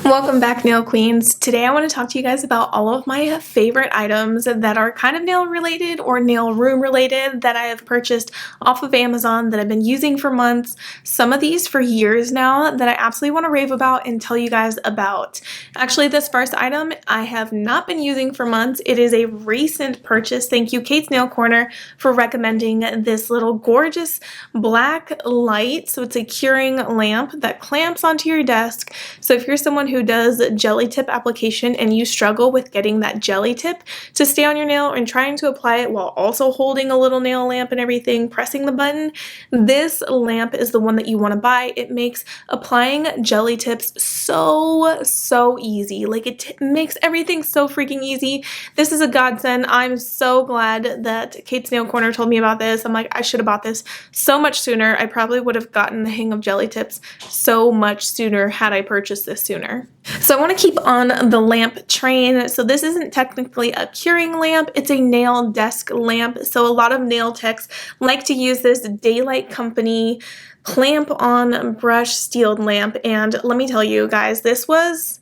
Welcome back, nail queens. Today I want to talk to you guys about all of my favorite items that are kind of nail related or nail room related that I have purchased off of Amazon that I've been using for months. Some of these for years now that I absolutely want to rave about and tell you guys about. Actually, this first item I have not been using for months. It is a recent purchase. Thank you, Kate's Nail Corner, for recommending this little gorgeous black light. So it's a curing lamp that clamps onto your desk. So if you're someone who does jelly tip application and you struggle with getting that jelly tip to stay on your nail and trying to apply it while also holding a little nail lamp and everything, pressing the button, this lamp is the one that you want to buy. It makes applying jelly tips so easy. Like it makes everything so freaking easy. This is a godsend. I'm so glad that Kate's Nail Corner told me about this. I'm like, I should have bought this so much sooner. I probably would have gotten the hang of jelly tips so much sooner had I purchased this sooner. So I want to keep on the lamp train. So this isn't technically a curing lamp, it's a nail desk lamp. So a lot of nail techs like to use this Daylight Company clamp on brush steel lamp. And let me tell you guys, this was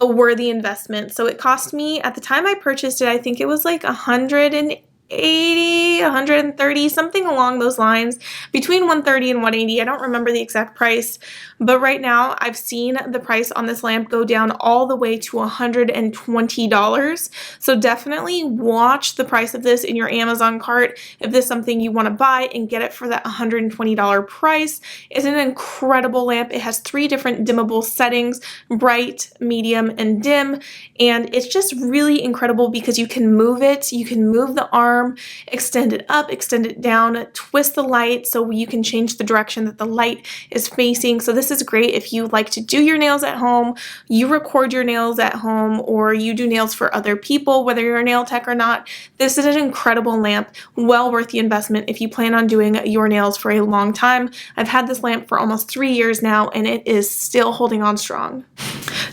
a worthy investment. So it cost me, at the time I purchased it, I think it was like $180, $130, something along those lines, between $130 and $180. I don't remember the exact price, but right now I've seen the price on this lamp go down all the way to $120. So definitely watch the price of this in your Amazon cart if this is something you want to buy and get it for that $120 price. It's an incredible lamp. It has 3 different dimmable settings: bright, medium, and dim, and it's just really incredible because you can move it. You can move the arm, extend it up, extend it down, twist the light so you can change the direction that the light is facing. So this is great if you like to do your nails at home, you record your nails at home, or you do nails for other people, whether you're a nail tech or not. This is an incredible lamp, well worth the investment if you plan on doing your nails for a long time. I've had this lamp for almost 3 years now and it is still holding on strong.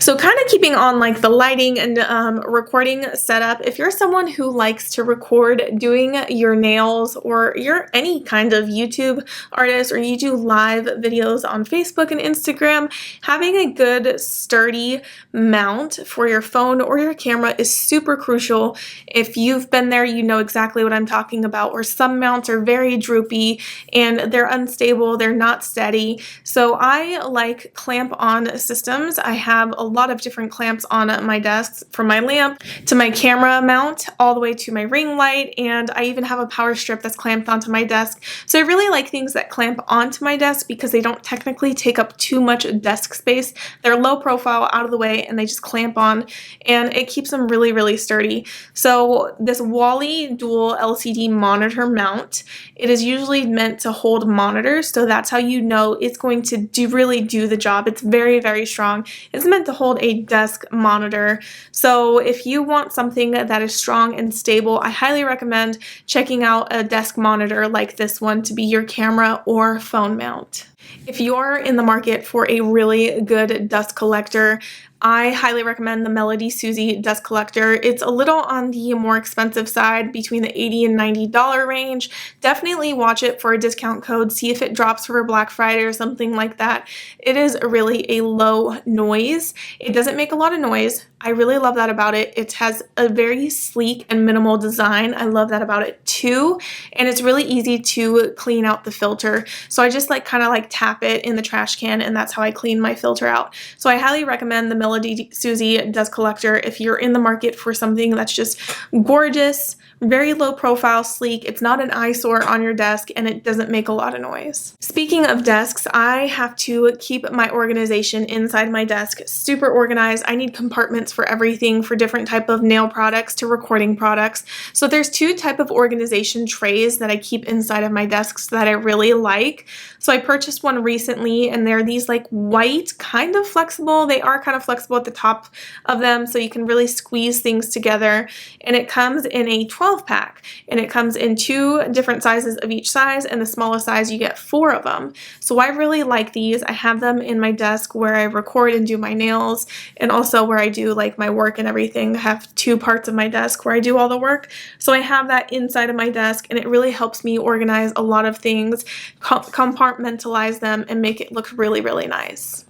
So kind of keeping on like the lighting and recording setup, if you're someone who likes to record doing your nails, or you're any kind of YouTube artist, or you do live videos on Facebook and Instagram, having a good sturdy mount for your phone or your camera is super crucial. If you've been there, you know exactly what I'm talking about, where some mounts are very droopy and they're unstable, they're not steady. So I like clamp-on systems. I have a lot of different clamps on my desk, from my lamp to my camera mount all the way to my ring light, and I even have a power strip that's clamped onto my desk. So I really like things that clamp onto my desk because they don't technically take up too much desk space. They're low profile, out of the way, and they just clamp on, and it keeps them really sturdy. So this Wally dual LCD monitor mount, it is usually meant to hold monitors, so that's how you know it's going to really do the job. It's very strong. It's meant to hold a desk monitor. So if you want something that is strong and stable, I highly recommend checking out a desk monitor like this one to be your camera or phone mount. If you're in the market for a really good dust collector, I highly recommend the Melody Susie dust collector. It's a little on the more expensive side, between the $80 and $90 range. Definitely watch it for a discount code. See if it drops for Black Friday or something like that. It is really a low noise. It doesn't make a lot of noise. I really love that about it. It has a very sleek and minimal design. I love that about it too. And it's really easy to clean out the filter. So I just kind of tap it in the trash can, and that's how I clean my filter out. So I highly recommend the Melody Susie dust collector if you're in the market for something that's just gorgeous, very low profile, sleek. It's not an eyesore on your desk, and it doesn't make a lot of noise. Speaking of desks, I have to keep my organization inside my desk super organized. I need compartments for everything, for different type of nail products to recording products. So there's 2 type of organization trays that I keep inside of my desks that I really like. So I purchased one recently, and they're these white, kind of flexible. They are kind of flexible at the top of them, so you can really squeeze things together. And it comes in a 12-pack, and it comes in 2 different sizes of each size, and the smallest size you get 4 of them. So I really like these. I have them in my desk where I record and do my nails, and also where I do my work and everything. I have 2 parts of my desk where I do all the work. So I have that inside of my desk, and it really helps me organize a lot of things, compartmentalize them, and make it look really nice.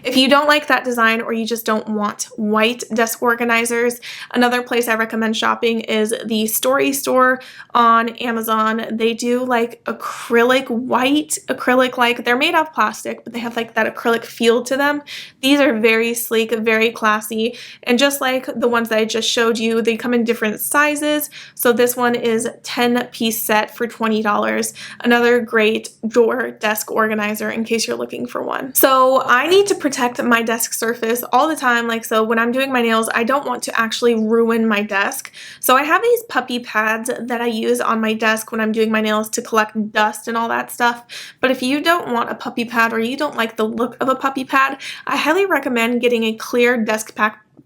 If you don't like that design or you just don't want white desk organizers, another place I recommend shopping is the Story Store on Amazon. They do like acrylic, white acrylic, like they're made of plastic, but they have like that acrylic feel to them. These are very sleek, very classy, and just like the ones that I just showed you, they come in different sizes. So this one is 10-piece set for $20. Another great drawer desk organizer in case you're looking for one. So I need to protect my desk surface all the time. Like, so when I'm doing my nails, I don't want to actually ruin my desk. So I have these puppy pads that I use on my desk when I'm doing my nails to collect dust and all that stuff. But if you don't want a puppy pad or you don't like the look of a puppy pad, I highly recommend getting a clear desk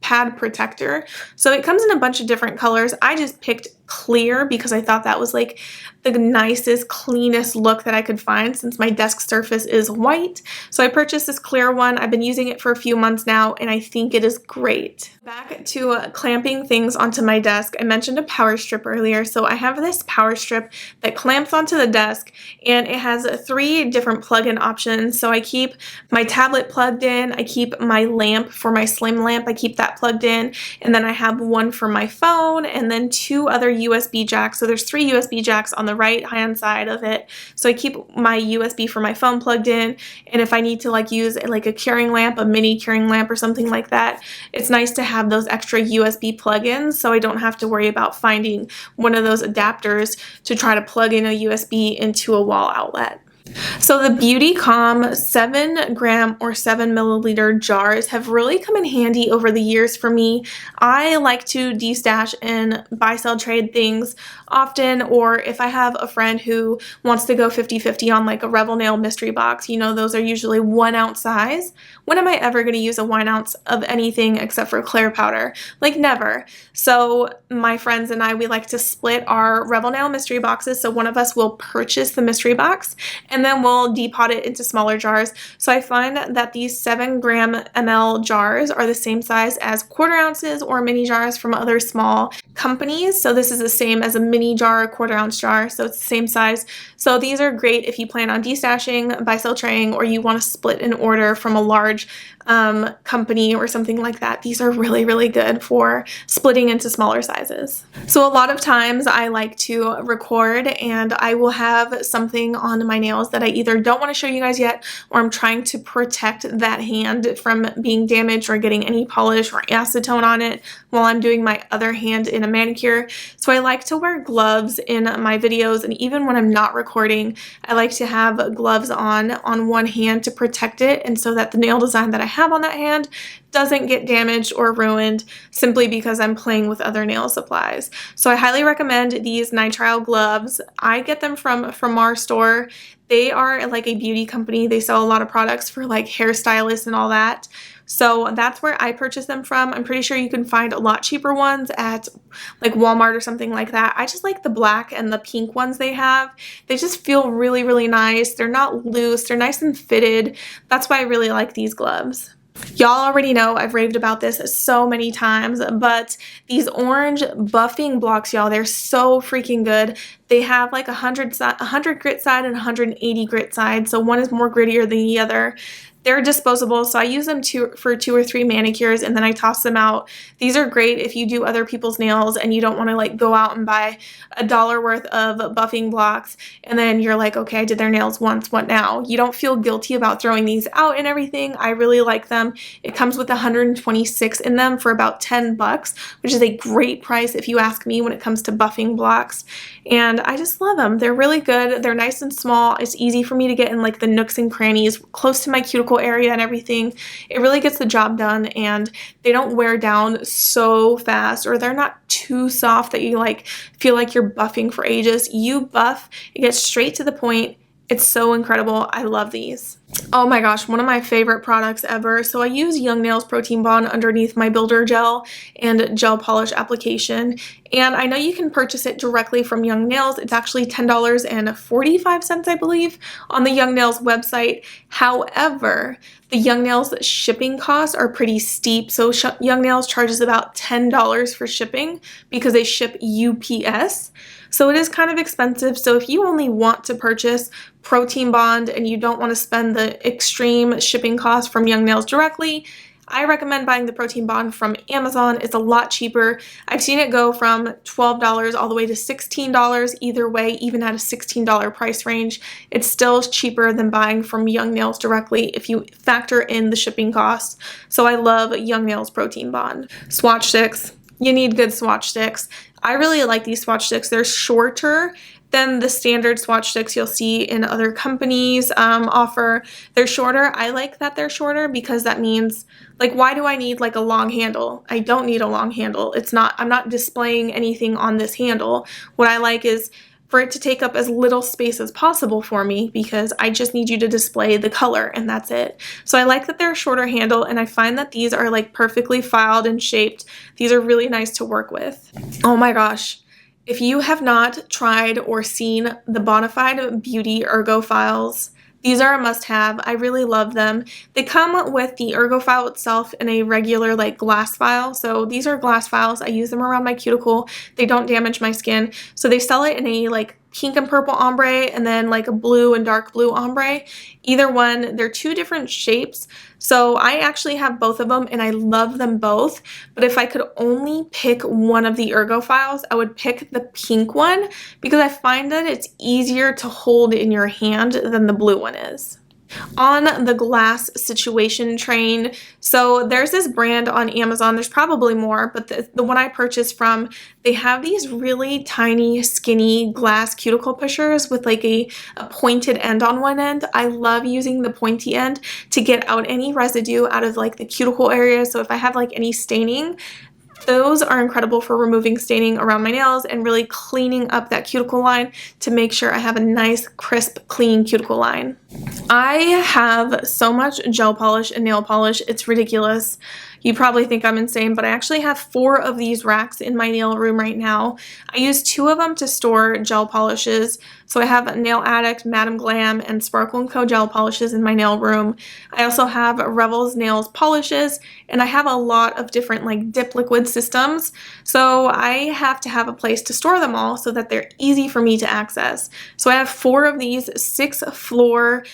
pad protector. So it comes in a bunch of different colors. I just picked clear because I thought that was like the nicest, cleanest look that I could find since my desk surface is white. So I purchased this clear one. I've been using it for a few months now and I think it is great. Back to clamping things onto my desk. I mentioned a power strip earlier. So I have this power strip that clamps onto the desk and it has 3 different plug-in options. So I keep my tablet plugged in, I keep my lamp for my slim lamp, I keep that plugged in, and then I have one for my phone and then 2 other USB jacks. So there's 3 USB jacks on the right hand side of it. So I keep my USB for my phone plugged in, and if I need to like use like a curing lamp, a mini curing lamp or something like that, it's nice to have those extra USB plug-ins so I don't have to worry about finding one of those adapters to try to plug in a USB into a wall outlet. So the Beautycom 7-gram or 7-milliliter jars have really come in handy over the years for me. I like to destash and buy, sell, trade things often, or if I have a friend who wants to go 50-50 on like a Revel Nail mystery box, you know, those are usually 1 ounce size. When am I ever going to use a 1 ounce of anything except for clear powder? Like never. So my friends and I, we like to split our Revel Nail mystery boxes. So one of us will purchase the mystery box and then we'll depot it into smaller jars. So I find that these 7-gram ml jars are the same size as 1/4 ounces or mini jars from other small companies. So this is the same as a mini jar, a 1/4 ounce jar. So it's the same size. So these are great if you plan on destashing, buy, sell, trading, or you want to split an order from a large company or something like that. These are really, really good for splitting into smaller sizes. So a lot of times I like to record and I will have something on my nails that I either don't want to show you guys yet, or I'm trying to protect that hand from being damaged or getting any polish or acetone on it while I'm doing my other hand in a manicure. So I like to wear gloves in my videos, and even when I'm not recording, I like to have gloves on one hand to protect it, and so that the nail design that I have on that hand doesn't get damaged or ruined simply because I'm playing with other nail supplies. So I highly recommend these nitrile gloves. I get them from our store. They are like a beauty company. They sell a lot of products for like hairstylists and all that. So that's where I purchase them from. I'm pretty sure you can find a lot cheaper ones at like Walmart or something like that. I just like the black and the pink ones they have. They just feel really, really nice. They're not loose. They're nice and fitted. That's why I really like these gloves. Y'all already know I've raved about this so many times, but these orange buffing blocks, y'all, they're so freaking good. They have like 100 grit side and 180 grit side, so one is more grittier than the other. They're disposable, so I use them for 2 or 3 manicures and then I toss them out. These are great if you do other people's nails and you don't want to like go out and buy $1 worth of buffing blocks and then you're like, okay, I did their nails once, what now? You don't feel guilty about throwing these out and everything. I really like them. It comes with 126 in them for about $10, which is a great price if you ask me when it comes to buffing blocks. And I just love them. They're really good. They're nice and small. It's easy for me to get in like the nooks and crannies close to my cuticle area and everything. It really gets the job done, and they don't wear down so fast, or they're not too soft that you like feel like you're buffing for ages. You buff, it gets straight to the point. It's so incredible. I love these. Oh my gosh, one of my favorite products ever. So I use Young Nails Protein Bond underneath my builder gel and gel polish application. And I know you can purchase it directly from Young Nails. It's actually $10.45, I believe, on the Young Nails website. However, the Young Nails shipping costs are pretty steep. So Young Nails charges about $10 for shipping because they ship UPS. So it is kind of expensive. So if you only want to purchase Protein Bond and you don't want to spend the extreme shipping costs from Young Nails directly, I recommend buying the protein bond from Amazon. It's a lot cheaper. I've seen it go from $12 all the way to $16 either way, even at a $16 price range. It's still cheaper than buying from Young Nails directly if you factor in the shipping costs. So I love Young Nails protein bond. Swatch sticks. You need good swatch sticks. I really like these swatch sticks. They're shorter than the standard swatch sticks you'll see in other companies offer. They're shorter. I like that they're shorter because that means, like, why do I need like a long handle? I don't need a long handle. I'm not displaying anything on this handle. What I like is for it to take up as little space as possible for me because I just need you to display the color and that's it. So I like that they're a shorter handle, and I find that these are like perfectly filed and shaped. These are really nice to work with. Oh my gosh. If you have not tried or seen the Bonafide Beauty Ergo files, these are a must-have. I really love them. They come with the Ergo file itself in a regular like glass file. So these are glass files. I use them around my cuticle. They don't damage my skin. So they sell it in a like pink and purple ombre and then like a blue and dark blue ombre. Either one, they're two different shapes. So I actually have both of them and I love them both. But if I could only pick one of the Ergo files, I would pick the pink one because I find that it's easier to hold in your hand than the blue one is. On the glass situation train, so there's this brand on Amazon, there's probably more, but the one I purchased from, they have these really tiny skinny glass cuticle pushers with like a pointed end on one end. I love using the pointy end to get out any residue out of like the cuticle area. So if I have like any staining, those are incredible for removing staining around my nails and really cleaning up that cuticle line to make sure I have a nice, crisp, clean cuticle line. I have so much gel polish and nail polish, it's ridiculous. You probably think I'm insane, but I actually have 4 of these racks in my nail room right now. I use 2 of them to store gel polishes. So I have Nail Addict, Madam Glam, and Sparkle & Co. gel polishes in my nail room. I also have Revels Nails polishes, and I have a lot of different like dip liquid systems. So I have to have a place to store them all so that they're easy for me to access. So I have 4 of these 6-floor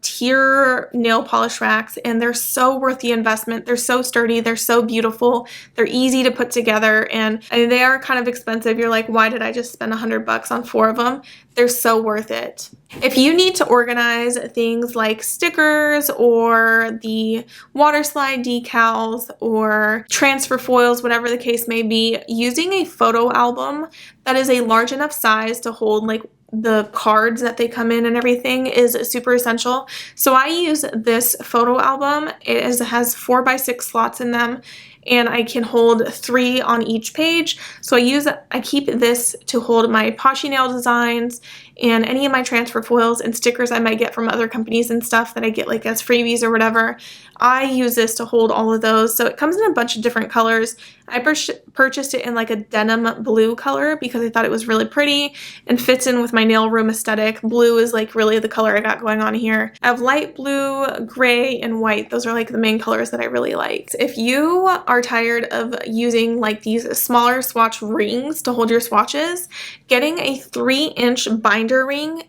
tier nail polish racks, and they're so worth the investment. They're so sturdy, they're so beautiful, they're easy to put together, and they are kind of expensive. You're like, why did I just spend $100 on 4 of them? They're so worth it. If you need to organize things like stickers or the water slide decals or transfer foils, whatever the case may be, using a photo album that is a large enough size to hold like the cards that they come in and everything is super essential. So I use this photo album. It has 4x6 slots in them, and I can hold 3 on each page. So I keep this to hold my Poshy nail designs and any of my transfer foils and stickers I might get from other companies and stuff that I get like as freebies or whatever. I use this to hold all of those. So it comes in a bunch of different colors. I purchased it in like a denim blue color because I thought it was really pretty and fits in with my nail room aesthetic. Blue is like really the color I got going on here. I have light blue, gray, and white. Those are like the main colors that I really like. If you are tired of using like these smaller swatch rings to hold your swatches, getting a 3-inch binder ring,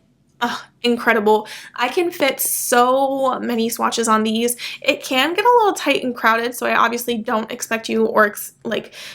incredible. I can fit so many swatches on these. It can get a little tight and crowded, so I obviously don't expect you or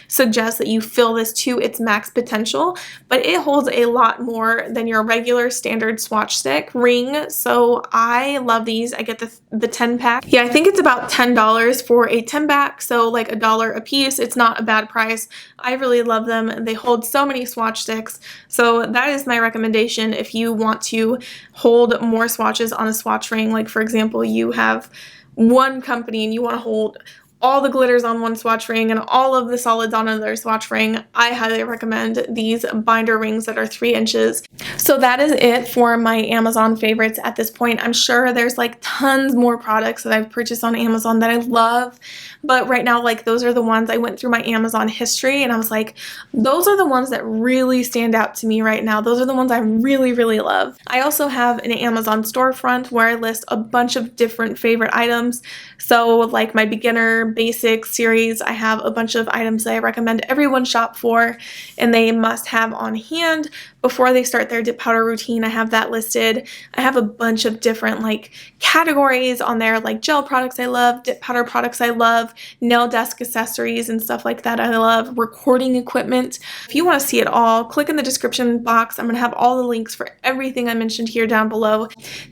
suggest that you fill this to its max potential, but it holds a lot more than your regular standard swatch stick ring, so I love these. I get the 10 pack. Yeah, I think it's about $10 for a 10 pack, so like $1 a piece. It's not a bad price. I really love them. They hold so many swatch sticks, so that is my recommendation if you want to hold more swatches on a swatch ring. Like for example, you have one company and you want to hold all the glitters on one swatch ring and all of the solids on another swatch ring. I highly recommend these binder rings that are 3 inches. So that is it for my Amazon favorites at this point. I'm sure there's like tons more products that I've purchased on Amazon that I love, but right now like those are the ones I went through my Amazon history and I was like, those are the ones that really stand out to me right now. Those are the ones I really, really love. I also have an Amazon storefront where I list a bunch of different favorite items. So like my beginner basic series, I have a bunch of items that I recommend everyone shop for and they must have on hand before they start their dip powder routine. I have that listed. I have a bunch of different like categories on there, like gel products I love, dip powder products I love, nail desk accessories and stuff like that I love, recording equipment. If you want to see it all, click in the description box. I'm going to have all the links for everything I mentioned here down below.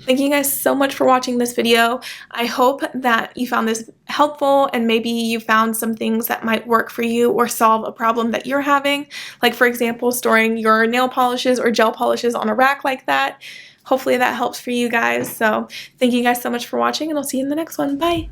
Thank you guys so much for watching this video. I hope that you found this helpful and maybe you found some things that might work for you or solve a problem that you're having. Like for example, storing your nail polishes or gel polishes on a rack like that. Hopefully that helps for you guys. So thank you guys so much for watching, and I'll see you in the next one. Bye.